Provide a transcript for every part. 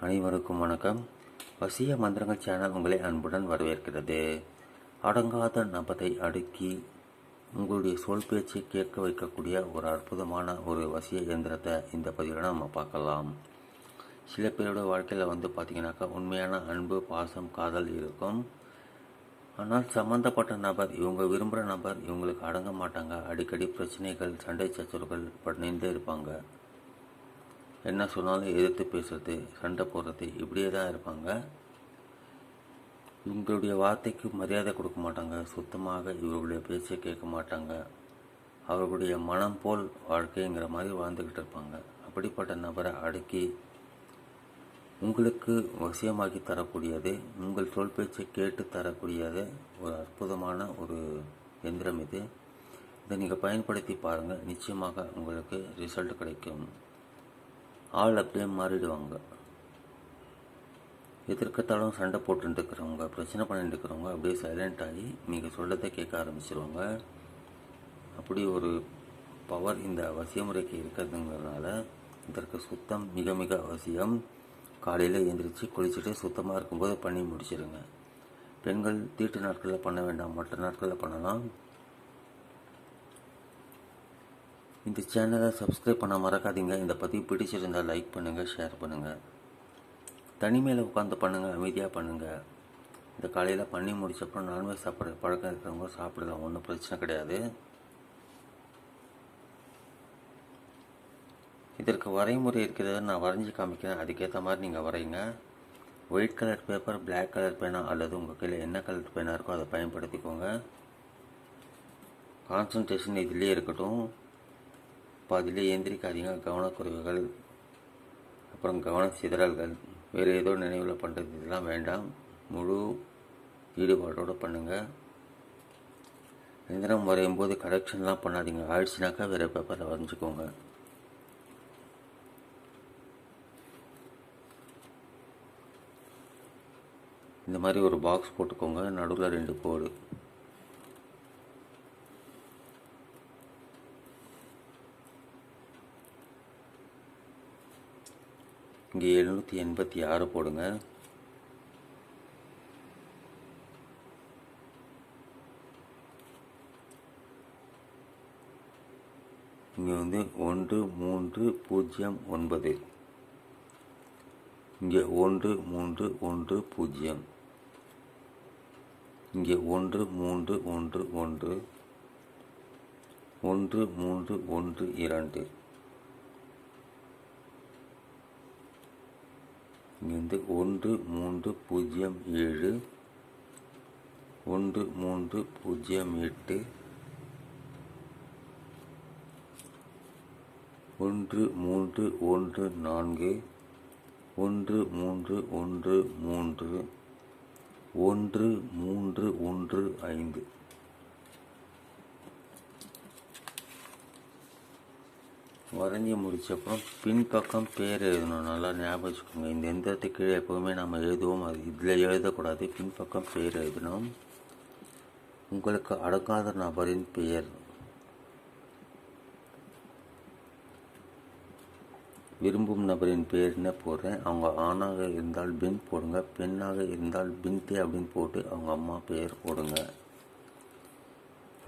அனைவருக்கும் வணக்கம். வசிய மந்திரங்கள் சேனல் உங்களை அன்புடன் வரவேற்கிறது. அடங்காத நபத்தை அடுக்கி உங்களுடைய சொல் பேச்சை கேட்க வைக்கக்கூடிய ஒரு அற்புதமான ஒரு வசிய இயந்திரத்தை இந்த பதிவில் நம்ம பார்க்கலாம். சில பேரோட வாழ்க்கையில் பார்த்தீங்கன்னாக்கா உண்மையான அன்பு, பாசம், காதல் இருக்கும். ஆனால் சம்மந்தப்பட்ட நபர், இவங்க விரும்புகிற நபர் இவங்களுக்கு அடங்க மாட்டாங்க. அடிக்கடி பிரச்சனைகள், சண்டை சச்சரவுகள் பண்ணிகிட்டே இருப்பாங்க. என்ன சொன்னாலும் எதிர்த்து பேசுறது, சண்டை போடுறது, இப்படியே தான் இருப்பாங்க. இவங்களுடைய வார்த்தைக்கு மரியாதை கொடுக்க மாட்டாங்க. சுத்தமாக இவர்களுடைய பேச்சை கேட்க மாட்டாங்க. அவர்களுடைய மனம் போல் வாழ்க்கைங்கிற மாதிரி வாழ்ந்துக்கிட்டு இருப்பாங்க. அப்படிப்பட்ட நபரை அடக்கி உங்களுக்கு வசியமாக்கி தரக்கூடியது, உங்கள் சொல் பேச்சை கேட்டு தரக்கூடியது ஒரு அற்புதமான ஒரு எந்திரம் இது. இதை நீங்கள் பயன்படுத்தி பாருங்கள். நிச்சயமாக உங்களுக்கு ரிசல்ட் கிடைக்கும். ஆள் அப்படியே மாறிடுவாங்க. எதிர்க்கத்தாலும் சண்டை போட்டுட்டு இருக்கிறவங்க, பிரச்சனை பண்ணிட்டு இருக்கிறவங்க அப்படியே சைலண்ட் ஆகி நீங்கள் சொல்கிறத கேட்க ஆரம்பிச்சிருவாங்க. அப்படி ஒரு பவர் இந்த அவசிய முறைக்கு இருக்கிறதுங்கிறதுனால இதற்கு சுத்தம் மிக மிக அவசியம். காலையில் எழுந்திரிச்சு குளிச்சுட்டு சுத்தமாக இருக்கும்போது பண்ணி முடிச்சிடுங்க. பெண்கள் தீட்டு நாட்களில் பண்ண வேண்டாம், மற்ற நாட்களில் பண்ணலாம். இந்த சேனலை சப்ஸ்கிரைப் பண்ண மறக்காதீங்க. இந்த பதிவு பிடிச்சிருந்தால் லைக் பண்ணுங்கள், ஷேர் பண்ணுங்கள். தனிமையில் உட்காந்து பண்ணுங்கள், அமைதியாக பண்ணுங்கள். இந்த காலையில் பண்ணி முடிச்சப்பறம் நான்வெஜ் சாப்பிட்ற பழக்கம் இருக்கிறவங்க சாப்பிடலாம், ஒன்றும் பிரச்சனை கிடையாது. இதற்கு வரைமுறை இருக்கிறத நான் வரைஞ்சி காமிக்கிறேன். அதுக்கேற்ற மாதிரி நீங்கள் வரைங்க. White colour paper, black colour பேனா அல்லது உங்கள் கையில் என்ன கலர் பேனா இருக்கோ அதை பயன்படுத்திக்கோங்க. கான்சன்ட்ரேஷன் இதிலே இருக்கட்டும். இப்போ அதிலே எந்திரிக்காதீங்க. கவனக்குறைவுகள், அப்புறம் கவன சிதறல்கள், வேறு ஏதோ நினைவில் பண்ணுறது இதெல்லாம் வேண்டாம். முழு ஈடுபாட்டோடு பண்ணுங்கள். எந்திரம் வரையும் போது கரெக்ஷன்லாம் பண்ணாதீங்க. ஆயிடுச்சுனாக்கா வேறு பேப்பரில் வரைஞ்சிக்கோங்க. இந்த மாதிரி ஒரு பாக்ஸ் போட்டுக்கோங்க. நடுவில் 2 கோடு. இங்கே 786 போடுங்க. இங்கே 1309. இங்கே 1310. இங்கே 1311. 1312. இங்கேருந்து 1307. 1308. 1314. 1313. 1315. வரைஞ்சி முடிச்சப்பறம் பின்பக்கம் பேர் எழுதணும். நல்லா ஞாபகம் வச்சுக்கோங்க. இந்த எந்திரத்துக்கு கீழே எப்போவுமே நம்ம எழுதுவோம், அது இதில் எழுதக்கூடாது. பின்பக்கம் பேர் எழுதணும். உங்களுக்கு அடங்காத நபரின் பெயர், விரும்பும் நபரின் பெயர்னு போடுறேன். அவங்க ஆணாக இருந்தால் பின் போடுங்க, பெண்ணாக இருந்தால் பின்தே அப்படின்னு போட்டு அவங்க அம்மா பெயர் போடுங்க.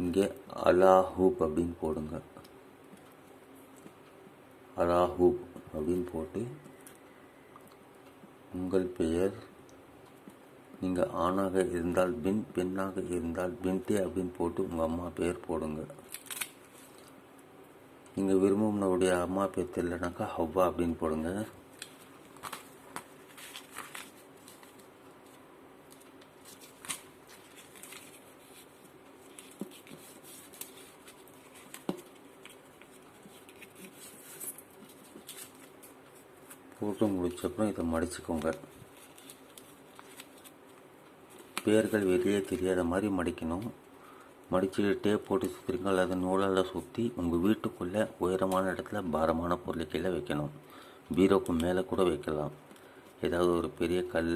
இங்கே அலாஹூப் அப்படின்னு போடுங்க. அலாஹூப் அப்படின்னு போட்டு உங்கள் பெயர், நீங்கள் ஆணாக இருந்தால் பின், பெண்ணாக இருந்தால் பின்தே அப்படின்னு போட்டு உங்கள் அம்மா பெயர் போடுங்க. நீங்கள் விரும்பினுடைய அம்மா பேர் தெரியலனாக்கா ஹவ்வா அப்படின்னு போடுங்க. போட்டு முடிச்சப்பறம் இதை மடிச்சுக்கோங்க. பேர்கள் வெளியே தெரியாத மாதிரி மடிக்கணும். மடிச்சுட்டு டேப் போட்டு சுற்றுறீங்க அல்லது நூலால் சுற்றி உங்கள் வீட்டுக்குள்ளே உயரமான இடத்துல பாரமான பொருளை கீழே வைக்கணும். பீரோக்கு மேலே கூட வைக்கலாம். ஏதாவது ஒரு பெரிய கல்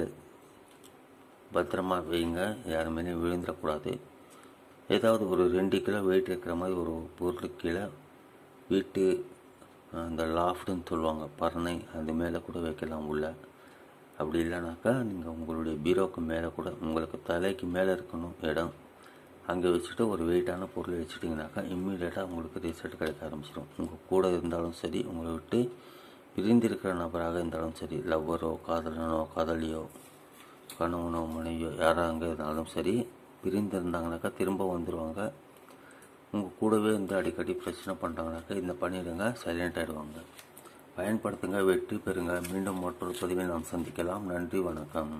பத்திரமா வைங்க. யார் மேலேயும் விழுந்துடக்கூடாது. ஏதாவது ஒரு 2 கிலோ வெயிட் இருக்கிற மாதிரி ஒரு பொருளுக்கு கீழே வீட்டு அந்த லாஃப்ட்னு சொல்லுவாங்க, பரணை, அது மேலே கூட வைக்கலாம் உள்ள. அப்படி இல்லைனாக்கா நீங்கள் உங்களுடைய பீரோக்கு மேலே கூட உங்களுக்கு தலைக்கு மேலே இருக்கணும் இடம், அங்கே வச்சுட்டு ஒரு வெயிட்டான பொருளை வச்சுட்டிங்கனாக்கா இம்மீடியட்டாக உங்களுக்கு ரிசல்ட் கிடைக்க ஆரம்பிச்சிடும். உங்கள் கூட இருந்தாலும் சரி, உங்களை விட்டு பிரிந்திருக்கிற நபராக இருந்தாலும் சரி, லவ்வரோ காதலனோ காதலியோ கணவனோ மனைவியோ யாராக அங்கே இருந்தாலும் சரி, பிரிந்திருந்தாங்கனாக்கா திரும்ப வந்துடுவாங்க. உங்கள் கூடவே இருந்து அடிக்கடி பிரச்சனை பண்ணுறாங்கனாக்கா இந்த பண்ணிடுங்க, சைலண்ட் ஆகிடுவாங்க. பயன்படுத்துங்க, வெற்றி பெறுங்க. மீண்டும் மற்றொரு பதிவை நாம் சந்திக்கலாம். நன்றி, வணக்கம்.